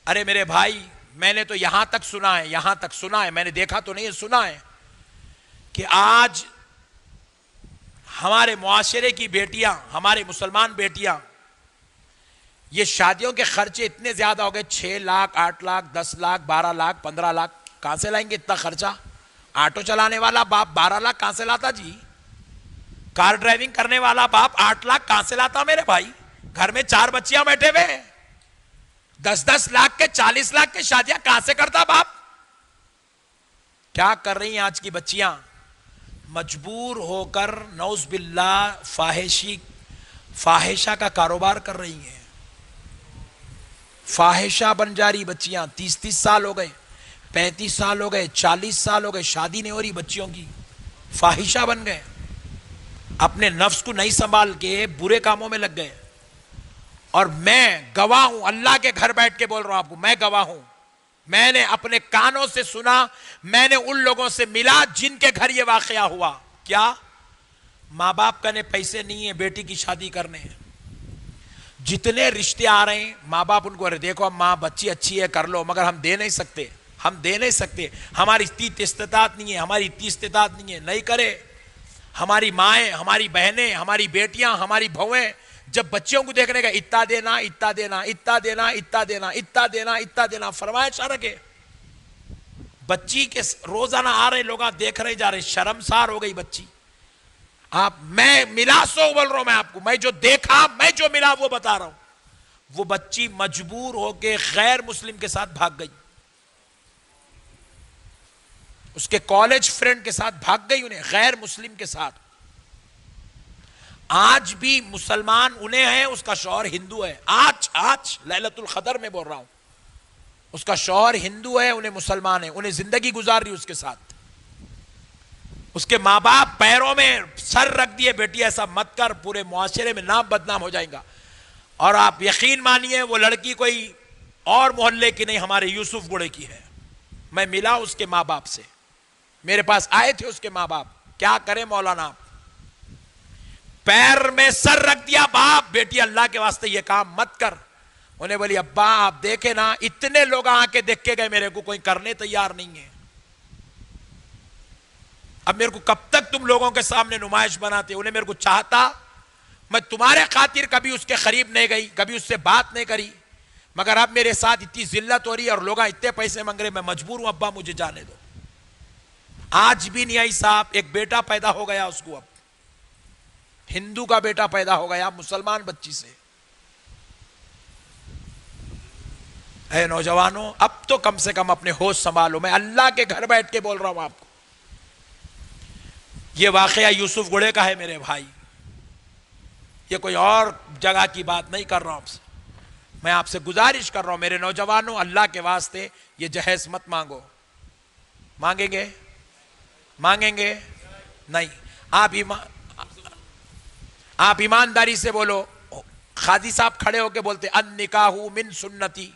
ارے میرے بھائی، میں نے تو یہاں تک سنا ہے، میں نے دیکھا تو نہیں، سنا ہے کہ آج ہمارے معاشرے کی بیٹیاں، ہمارے مسلمان بیٹیاں، یہ شادیوں کے خرچے اتنے زیادہ ہو گئے، 6 لاکھ 8 لاکھ 10 لاکھ 12 لاکھ 15 لاکھ، کہاں سے لائیں گے اتنا خرچہ؟ آٹو چلانے والا باپ 12 لاکھ کہاں سے لاتا جی؟ کار ڈرائیونگ کرنے والا باپ 8 لاکھ کہاں سے لاتا میرے بھائی؟ گھر میں 4 بچیاں بیٹھے ہوئے، 10 لاکھ کے 40 لاکھ کے شادیاں کہاں سے کرتا باپ؟ کیا کر رہی ہیں آج کی بچیاں؟ مجبور ہو کر نعوذ باللہ فاحشہ کا کاروبار کر رہی ہیں، فاحشہ بن جا رہی بچیاں، 30 سال ہو گئے، 35 سال ہو گئے، 40 سال ہو گئے، شادی نہیں ہو رہی بچیوں کی، فاحشہ بن گئے، اپنے نفس کو نہیں سنبھال کے برے کاموں میں لگ گئے۔ اور میں گواہ ہوں، اللہ کے گھر بیٹھ کے بول رہا ہوں آپ کو، میں گواہ ہوں، میں نے اپنے کانوں سے سنا، میں نے ان لوگوں سے ملا جن کے گھر یہ واقعہ ہوا۔ کیا؟ ماں باپ کا نے پیسے نہیں ہیں بیٹی کی شادی کرنے ہیں، جتنے رشتے آ رہے ہیں ماں باپ ان کو دیکھو ماں بچی اچھی ہے کر لو، مگر ہم دے نہیں سکتے، ہماری اتنی استطاعت نہیں ہے، نہیں کرے۔ ہماری مائیں، ہماری بہنیں، ہماری بیٹیاں، ہماری بہویں جب بچیوں کو دیکھنے کا اتنا دینا فرمایا چاہ رکھے، بچی کے روزانہ آ رہے لوگ دیکھ رہے جا رہے، شرمسار ہو گئی بچی۔ میں ملا سو بول رہا ہوں، میں آپ کو، میں جو دیکھا، میں جو ملا وہ بتا رہا ہوں۔ وہ بچی مجبور ہو کے غیر مسلم کے ساتھ بھاگ گئی، اس کے کالج فرینڈ کے ساتھ بھاگ گئی، انہیں غیر مسلم کے ساتھ۔ آج بھی مسلمان انہیں ہیں، اس کا شوہر ہندو ہے، آج لیلۃ القدر میں بول رہا ہوں، اس کا شوہر ہندو ہے، انہیں مسلمان ہے، انہیں زندگی گزار رہی اس کے ساتھ۔ اس کے ماں باپ پیروں میں سر رکھ دیے، بیٹی ایسا مت کر، پورے معاشرے میں نام بدنام ہو جائے گا۔ اور آپ یقین مانیے وہ لڑکی کوئی اور محلے کی نہیں، ہمارے یوسف گڑے کی ہے۔ میں ملا اس کے ماں باپ سے، میرے پاس آئے تھے اس کے ماں باپ۔ کیا کرے مولانا، پیر میں سر رکھ دیا باپ، بیٹی اللہ کے واسطے یہ کام مت کر۔ انہیں بولی ابا آپ دیکھیں نا، اتنے لوگ آ کے دیکھ کے گئے میرے کو، کوئی کرنے تیار نہیں ہے۔ اب میرے کو کب تک تم لوگوں کے سامنے نمائش بناتے؟ انہیں میرے کو چاہتا، میں تمہارے خاطر کبھی اس کے قریب نہیں گئی، کبھی اس سے بات نہیں کری، مگر اب میرے ساتھ اتنی ذلت ہو رہی ہے اور لوگ اتنے پیسے مانگ رہے، میں مجبور ہوں ابا مجھے جانے دو۔ آج بھی نیائی صاحب ایک بیٹا پیدا ہو گیا اس کو، اب ہندو کا بیٹا پیدا ہو گیا مسلمان بچی سے۔ اے نوجوانوں، اب تو کم سے کم اپنے ہوش سنبھالو، میں اللہ کے گھر بیٹھ کے بول رہا ہوں آپ کو۔ یہ واقعہ یوسف گڑے کا ہے میرے بھائی، یہ کوئی اور جگہ کی بات نہیں کر رہا ہوں آپ سے۔ میں آپ سے گزارش کر رہا ہوں میرے نوجوانوں، اللہ کے واسطے یہ جہیز مت مانگو۔ مانگیں گے نہیں؟ آپ ایمانداری سے بولو۔ قاضی صاحب کھڑے ہو کے بولتے النکاح من سنتی،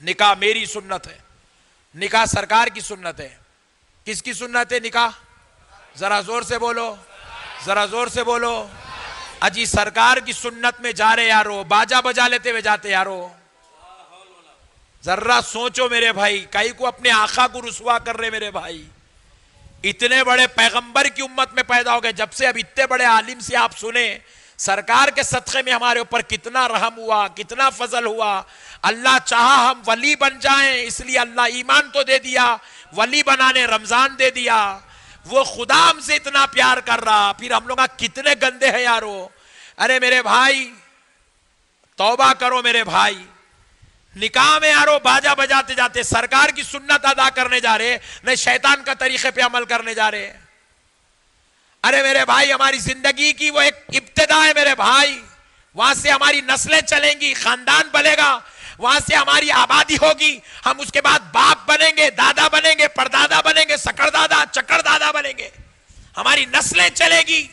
نکاح میری سنت ہے، نکاح سرکار کی سنت ہے۔ کس کی سنت ہے نکاح؟ ذرا زور سے بولو، ذرا زور سے بولو۔ اجی سرکار کی سنت میں جا رہے یارو، باجا بجا لیتے ہوئے جاتے یارو۔ ذرا سوچو میرے بھائی، کئی کو اپنے آقا کو رسوا کر رہے میرے بھائی۔ اتنے بڑے پیغمبر کی امت میں پیدا ہو گئے، جب سے اب اتنے بڑے عالم سے آپ سنیں، سرکار کے صدقے میں ہمارے اوپر کتنا رحم ہوا، کتنا فضل ہوا۔ اللہ چاہا ہم ولی بن جائیں، اس لیے اللہ ایمان تو دے دیا، ولی بنانے رمضان دے دیا۔ وہ خدا ہم سے اتنا پیار کر رہا، پھر ہم لوگ کتنے گندے ہیں یارو۔ ارے میرے بھائی توبہ کرو میرے بھائی، نکاح میں یارو باجا بجاتے جاتے سرکار کی سنت ادا کرنے جا رہے، نہیں شیطان کا طریقے پہ عمل کرنے جا رہے۔ ارے میرے بھائی ہماری زندگی کی وہ ایک ابتدا ہے میرے بھائی، وہاں سے ہماری نسلیں چلیں گی، خاندان بنے گا، وہاں سے ہماری آبادی ہوگی، ہم اس کے بعد باپ بنیں گے، دادا بنیں گے، پردادا بنیں گے، سکڑ دادا چکر دادا بنیں گے، ہماری نسلیں چلے گی۔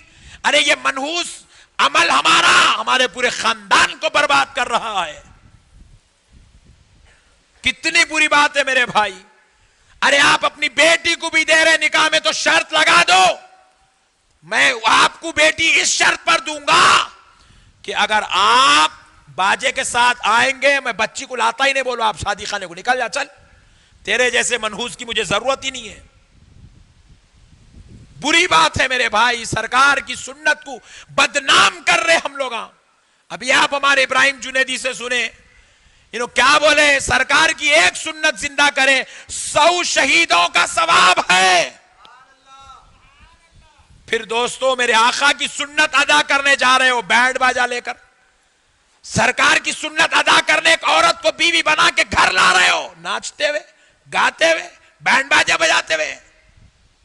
ارے یہ منحوس عمل ہمارا ہمارے پورے خاندان کو برباد کر رہا ہے، کتنی بری بات ہے میرے بھائی۔ ارے آپ اپنی بیٹی کو بھی دے رہے نکاح میں تو شرط لگا دو، میں آپ کو بیٹی اس شرط پر دوں گا کہ اگر آپ बाजे के साथ आएंगे, मैं बच्ची को लाता ही नहीं, बोलो आप शादी खाने को निकल जा, चल, तेरे जैसे मनहूस की मुझे जरूरत ही नहीं है। बुरी बात है मेरे भाई, सरकार की सुन्नत को बदनाम कर रहे हम लोग। अभी आप हमारे इब्राहिम जुनैदी से सुने, क्या बोले, सरकार की एक सुन्नत जिंदा करे 100 शहीदों का सवाब है। फिर दोस्तों मेरे आका की सुन्नत अदा करने जा रहे हो बैंड बाजा लेकर, सरकार की सुन्नत अदा करने एक औरत को बीवी बना के घर ला रहे हो, नाचते हुए, गाते हुए, बैंड बाजा बजाते हुए।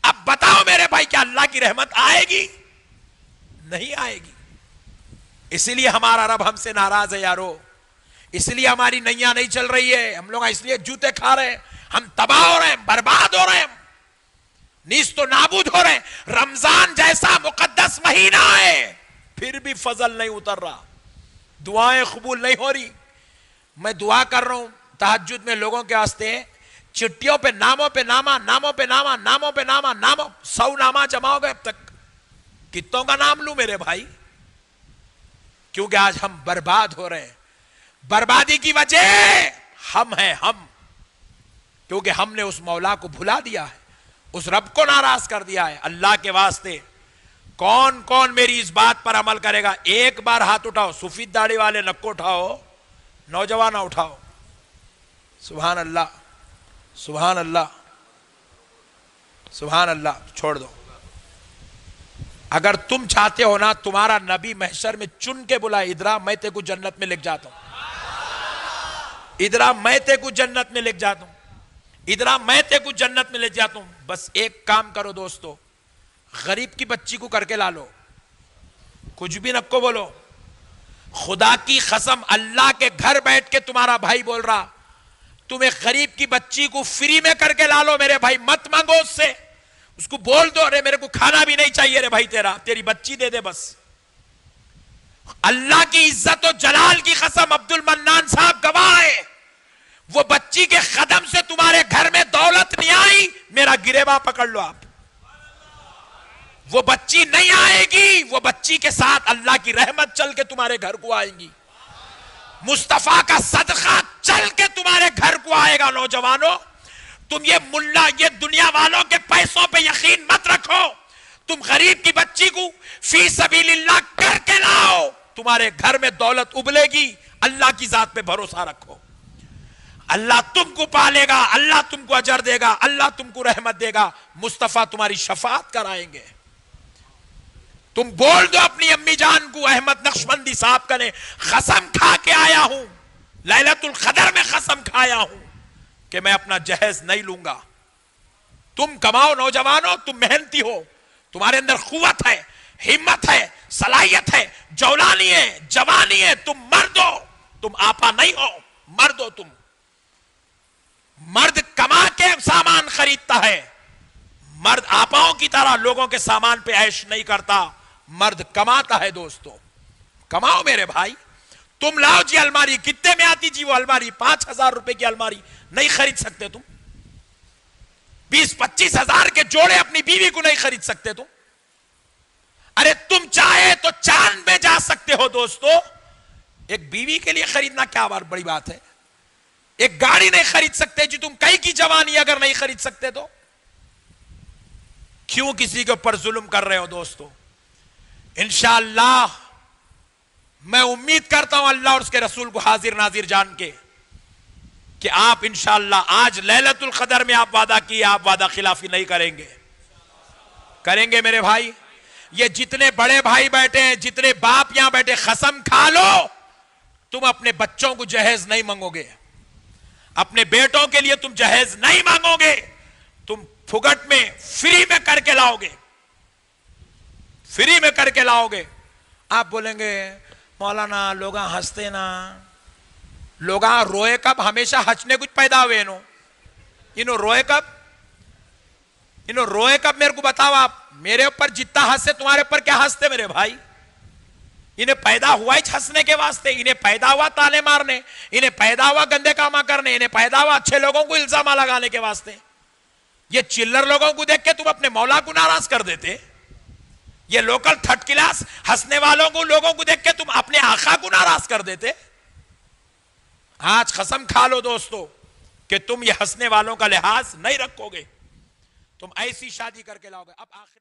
अब बताओ मेरे भाई, क्या अल्लाह की रहमत आएगी? नहीं आएगी। इसलिए हमारा रब हमसे नाराज है यारो, इसलिए हमारी नैया नहीं चल रही है, हम लोग इसलिए जूते खा रहे हैं, हम तबाह हो रहे हैं, बर्बाद हो रहे हैं, नीस तो नाबूद हो रहे हैं। रमजान जैसा मुकद्दस महीना है, फिर भी फजल नहीं उतर रहा, दुआएं कबूल नहीं हो रही। मैं दुआ कर रहा हूं तहज्जुद में लोगों के वास्ते, चिट्ठियों पे नामों पे नामा, नामों पे नामा, नामों पे नामा, नामों 100 नामा जमा हो गए अब तक। कितनों का नाम लूं मेरे भाई? क्योंकि आज हम बर्बाद हो रहे हैं। बर्बादी की वजह हम हैं, हम, क्योंकि हमने उस मौला को भुला दिया है, उस रब को नाराज कर दिया है। अल्लाह के वास्ते कौन कौन मेरी इस बात पर अमल करेगा? एक बार हाथ उठाओ, सफेद दाढ़ी वाले नक्को उठाओ, नौजवान उठाओ। सुभान अल्लाह, सुभान अल्लाह, सुभान अल्लाह। छोड़ दो। अगर तुम चाहते हो ना तुम्हारा नबी महशर में चुन के बुलाए, इधरा मैं तेरे को जन्नत में लेके जाता हूं, इधरा मैं तेरे को जन्नत में लेके जाता हूं, इधरा मैं तेरे को जन्नत में ले जाता हूं। बस एक काम करो दोस्तों, गरीब की बच्ची को करके ला लो, कुछ भी नको बोलो। खुदा की कसम, अल्लाह के घर बैठ के तुम्हारा भाई बोल रहा, तुम एक गरीब की बच्ची को फ्री में करके ला लो मेरे भाई, मत मांगो उससे, उसको बोल दो, अरे मेरे को खाना भी नहीं चाहिए रे भाई, तेरी बच्ची दे दे बस। अल्लाह की इज्जत और जलाल की कसम, अब्दुल मन्नान साहब गवाह है, वो बच्ची के कदम से तुम्हारे घर में दौलत नहीं आई, मेरा गिरेबा पकड़ लो आप। वो बच्ची नहीं आएगी, वो बच्ची के साथ अल्लाह की रहमत चल के तुम्हारे घर को आएगी, मुस्तफा का सदका चल के तुम्हारे घर को आएगा। नौजवानों, तुम ये मुल्ला, ये दुनिया वालों के पैसों पे यकीन मत रखो, तुम गरीब की बच्ची को फी सबीलिल्लाह करके लाओ, तुम्हारे घर में दौलत उबलेगी। अल्लाह की जात पे भरोसा रखो, अल्लाह तुमको पालेगा, अल्लाह तुमको अजर देगा, अल्लाह तुमको रहमत देगा, मुस्तफा तुम्हारी शफाअत कराएंगे। तुम बोल दो अपनी अम्मी जान को, अहमद नक्शबंदी साहब का ने कसम खा के आया हूं, लैलतुल कदर में कसम खाया हूं कि मैं अपना जहेज नहीं लूंगा। तुम कमाओ नौजवानों, तुम मेहनती हो, तुम्हारे अंदर कुव्वत है, हिम्मत है, सलाहियत है, जौलानी है, जवानी है, तुम मर्द हो, तुम आपा नहीं हो, मर्द हो तुम। मर्द कमा के सामान खरीदता है, मर्द आपाओं की तरह लोगों के सामान पे ऐश नहीं करता, मर्द कमाता है। दोस्तों कमाओ मेरे भाई, तुम लाओ जी अलमारी, कितने में आती जी वो अलमारी? 5,000 रुपए की अलमारी नहीं खरीद सकते तुम? 20-25 हजार के जोड़े अपनी बीवी को नहीं खरीद सकते तुम? अरे तुम चाहे तो चांद में जा सकते हो दोस्तों, एक बीवी के लिए खरीदना क्या बड़ी बात है? एक गाड़ी नहीं खरीद सकते जी तुम, कई की जवानी अगर नहीं खरीद सकते तो क्यों किसी के ऊपर जुल्म कर रहे हो? दोस्तों इंशाअल्लाह मैं उम्मीद करता हूं अल्लाह और उसके रसूल को हाजिर नाजिर जान के कि आप इंशाअल्लाह आज लैलतुल कदर में आप वादा किए, आप वादा खिलाफी नहीं करेंगे। करेंगे मेरे भाई? ये जितने बड़े भाई बैठे हैं, जितने बाप यहां बैठे, कसम खा लो तुम अपने बच्चों को जहेज नहीं मांगोगे, अपने बेटों के लिए तुम जहेज नहीं मांगोगे, तुम फुगट में फ्री में करके लाओगे, फ्री में करके लाओगे। आप बोलेंगे मौलाना लोग हंसते ना, लोग रोए कब? हमेशा हंसने कुछ पैदा हुए इनो रोए कब? इनो रोए कब मेरे को बताओ आप। मेरे ऊपर जितना हंसते तुम्हारे ऊपर क्या हंसते मेरे भाई? इन्हें पैदा हुआ ही हंसने के वास्ते, इन्हें पैदा हुआ ताले मारने, इन्हें पैदा हुआ गंदे कामा करने, इन्हें पैदा हुआ अच्छे लोगों को इल्जाम लगाने के वास्ते। ये चिल्लर लोगों को देख के तुम अपने मौला को नाराज कर देते, ये लोकल थर्ड क्लास हंसने वालों को, लोगों को देख के तुम अपने आका को नाराज कर देते। آج قسم کھا لو دوستو کہ تم یہ ہنسنے والوں کا لحاظ نہیں رکھو گے، تم ایسی شادی کر کے لاؤ گے۔ اب آخری